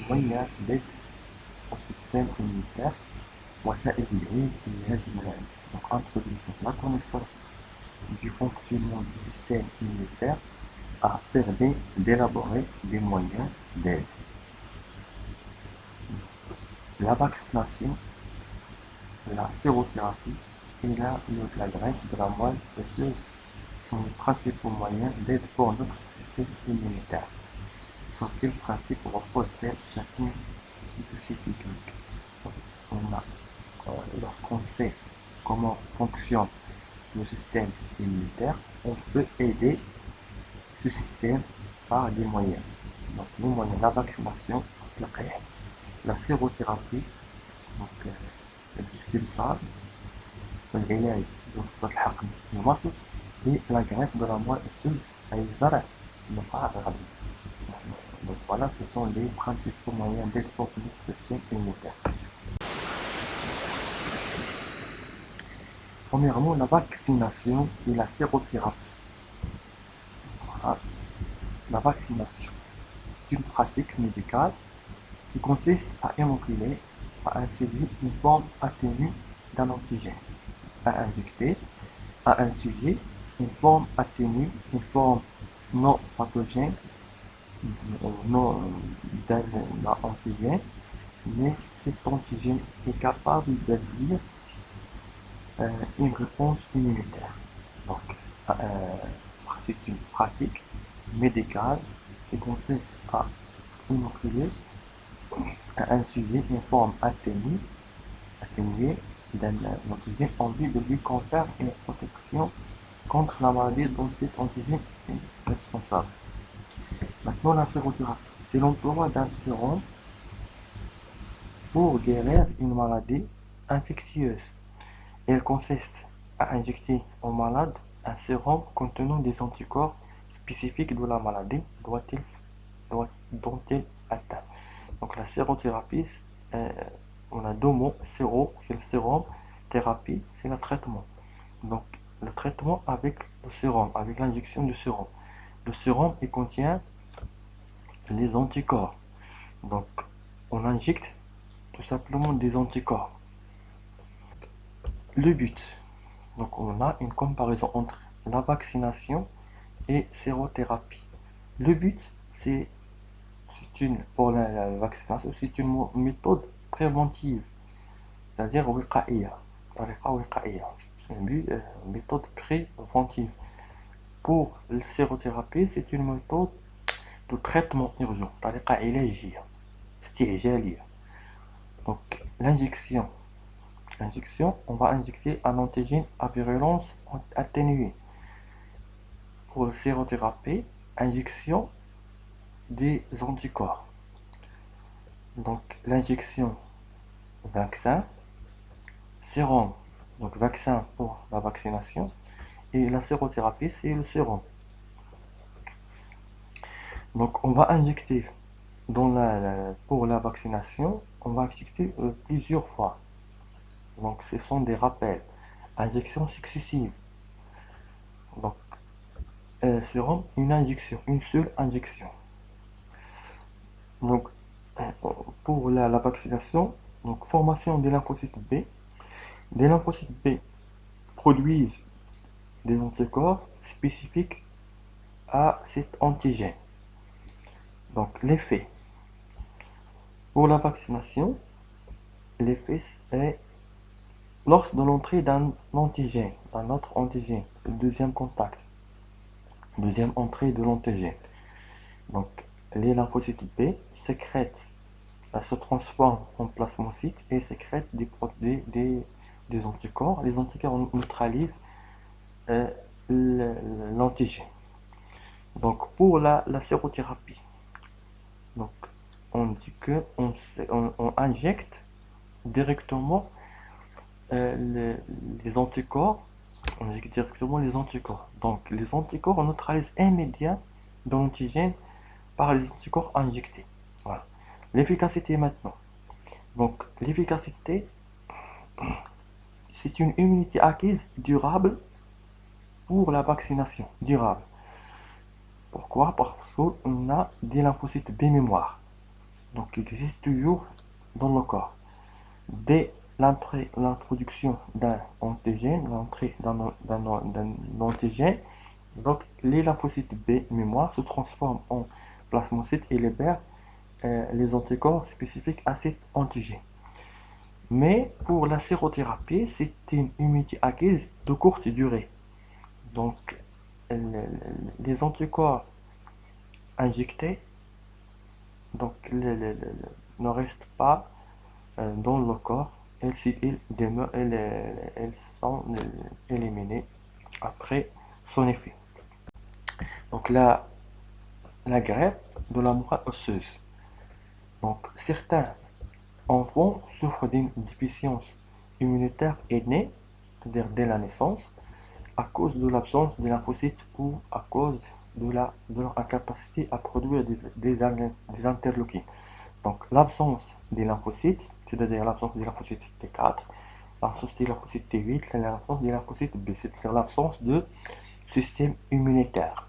moyen d'aide au système immunitaire وسائل العلاج لهذه المرض. Donc introduisons la connaissance du fonctionnement du système immunitaire a permis d'élaborer des moyens d'aide. La vaccination, la sérothérapie et la greffe de la moelle osseuse sont les principaux moyens d'aide pour notre système immunitaire. Sur quel principe repose-t-elle chacune de ces techniques? Lorsqu'on sait comment fonctionne le système immunitaire, on peut aider ce système par des moyens. Donc les moyens, la vaccination, la sérothérapie, donc الاستئصال والعلاج بواسطة الحقن المصل et la greffe de la moelle osseuse أي زرع نخاع العظم. Donc voilà, ce sont les principaux moyens d'aide pour le système immunitaire. Premièrement, la vaccination et la sérothérapie. Voilà. La vaccination est une pratique médicale qui consiste à inoculer, à insérer une forme atténuée d'un antigène, à injecter à un sujet une forme atténuée, une forme non pathogène, non d'un antigène, mais cet antigène est capable d'induire une réponse immunitaire. Donc, c'est une pratique médicale qui consiste à inoculer à un sujet une forme atténuée d'un antigène en vue de lui conférer une protection contre la maladie dont cet antigène est responsable. Maintenant, la sérothérapie, c'est l'emploi d'un sérum pour guérir une maladie infectieuse. Elle consiste à injecter au malade un sérum contenant des anticorps spécifiques de la maladie dont il est atteint. Donc la sérothérapie, on a deux mots, séro, c'est le sérum, thérapie, c'est le traitement. Donc le traitement avec le sérum, avec l'injection du sérum. Le sérum, il contient les anticorps. Donc on injecte tout simplement des anticorps. Le but, donc on a une comparaison entre la vaccination et sérothérapie. Le but, pour la vaccination, c'est une méthode préventive, c'est-à-dire c'est une méthode préventive. Pour la sérothérapie, c'est une méthode de traitement urgent, donc l'injection, on va injecter un antigène à virulence atténuée. Pour la sérothérapie, injection des anticorps. Donc l'injection vaccin, sérum, donc vaccin pour la vaccination, et la sérothérapie, c'est le sérum. Donc on va injecter pour la vaccination, on va injecter plusieurs fois. Donc ce sont des rappels, injections successives. Donc sérum, une seule injection. Donc pour la vaccination, donc formation des lymphocytes B. Les lymphocytes B produisent des anticorps spécifiques à cet antigène. Donc l'effet pour la vaccination, l'effet est lors de l'entrée d'un antigène, d'un autre antigène, le deuxième contact, deuxième entrée de l'antigène. Donc les lymphocytes B sécrètent, se transforment en plasmocytes et sécrètent des anticorps. Les anticorps neutralisent l'antigène. Donc pour la sérothérapie, donc on dit que on injecte directement les anticorps, on injecte directement les anticorps. Donc les anticorps neutralisent immédiatement l'antigène par les anticorps injectés. Voilà. L'efficacité maintenant. Donc l'efficacité, c'est une immunité acquise durable pour la vaccination. Durable. Pourquoi? Parce qu'on a des lymphocytes B mémoire. donc existe toujours dans le corps. Dès l'introduction d'un antigène, l'entrée d'un antigène, donc les lymphocytes B mémoire se transforment en plasmocytes et libèrent les anticorps spécifiques à cet antigène. Mais pour la sérothérapie, c'est une immunité acquise de courte durée. Donc les anticorps injectés donc, ne restent pas dans le corps, elles sont éliminées après son effet. Donc la greffe de la moelle osseuse. Donc certains enfants souffrent d'une déficience immunitaire innée, c'est-à-dire dès la naissance, à cause de l'absence des lymphocytes ou à cause de leur incapacité à produire des interleukines. Donc l'absence des lymphocytes, c'est-à-dire l'absence des lymphocytes T4, l'absence des lymphocytes T8, l'absence des lymphocytes B, c'est-à-dire l'absence de système immunitaire,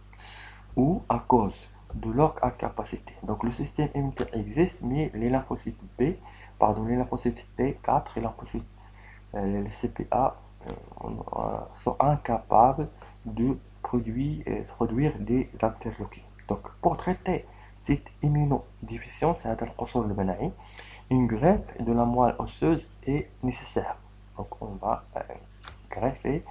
ou à cause de leur incapacité. Donc le système immunitaire existe, mais les lymphocytes B, pardon, les lymphocytes T4 et les CPA sont incapables de produire des interleukines. Donc pour traiter cette immunodéficience, une greffe de la moelle osseuse est nécessaire. Donc on va greffer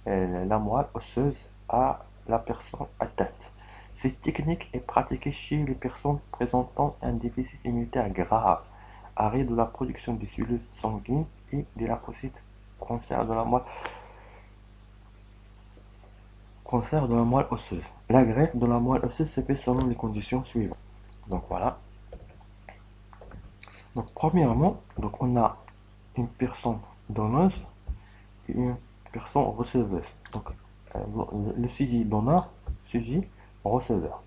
la moelle osseuse à la personne atteinte. Cette technique est pratiquée chez les personnes présentant un déficit immunitaire grave, arrêt de la production des cellules sanguines et des lymphocytes, cancer de la moelle osseuse. La greffe de la moelle osseuse se fait selon les conditions suivantes. Donc voilà. Donc premièrement, donc on a une personne donneuse et une personne receveuse. Donc le sujet donneur, sujet receveur.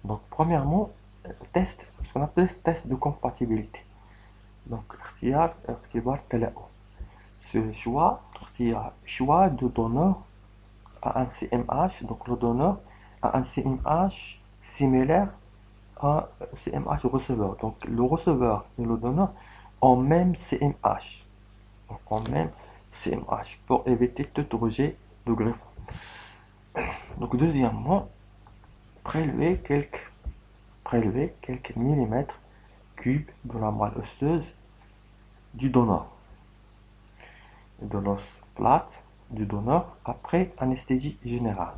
Donc premièrement, ce qu'on appelle test de compatibilité. Donc ce choix de donneur à un CMH, donc le donneur a un CMH similaire à un CMH receveur. Donc le receveur et le donneur ont même CMH. Donc ont même CMH pour éviter tout rejet de greffon. Donc deuxièmement, prélever quelques millimètres cubes de la moelle osseuse du donneur, de l'os plate du donneur après anesthésie générale.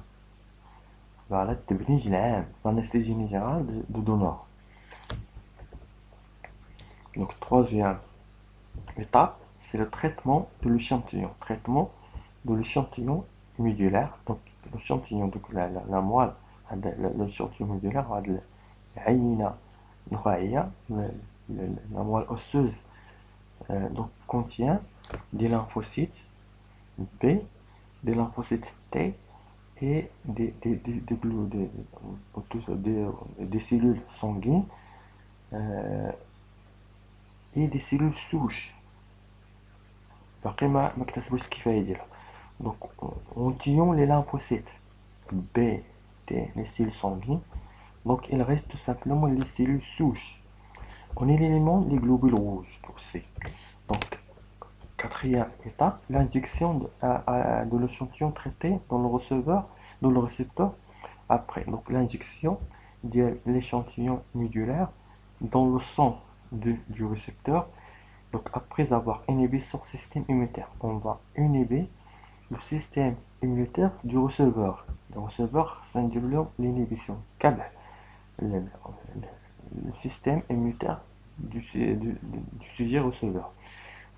Voilà, l'anesthésie générale du donneur. Donc troisième étape, c'est le traitement de l'échantillon. Traitement de l'échantillon médulaire. Donc l'échantillon, donc la moelle, l'échantillon médulaire, la moelle osseuse donc, contient des lymphocytes B, des lymphocytes T et des cellules sanguines et des cellules souches. Donc on tue les lymphocytes B, T, les cellules sanguines. Donc il reste tout simplement les cellules souches. On élimine les globules rouges pour C. Donc quatrième étape, l'injection de l'échantillon traité dans le récepteur. Après, donc l'injection de l'échantillon médulaire dans le sang du récepteur. Donc après avoir inhibé son système immunitaire, on va inhiber le système immunitaire du receveur. Le receveur, c'est l'inhibition. Le, le système immunitaire du sujet receveur.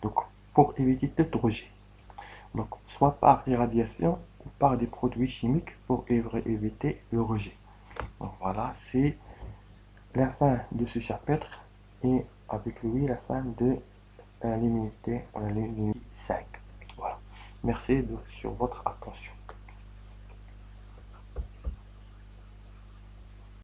Donc pour éviter tout rejet. Donc soit par irradiation ou par des produits chimiques pour éviter le rejet. Donc voilà, c'est la fin de ce chapitre et avec lui la fin de l'immunité 5. Voilà. Merci sur votre attention.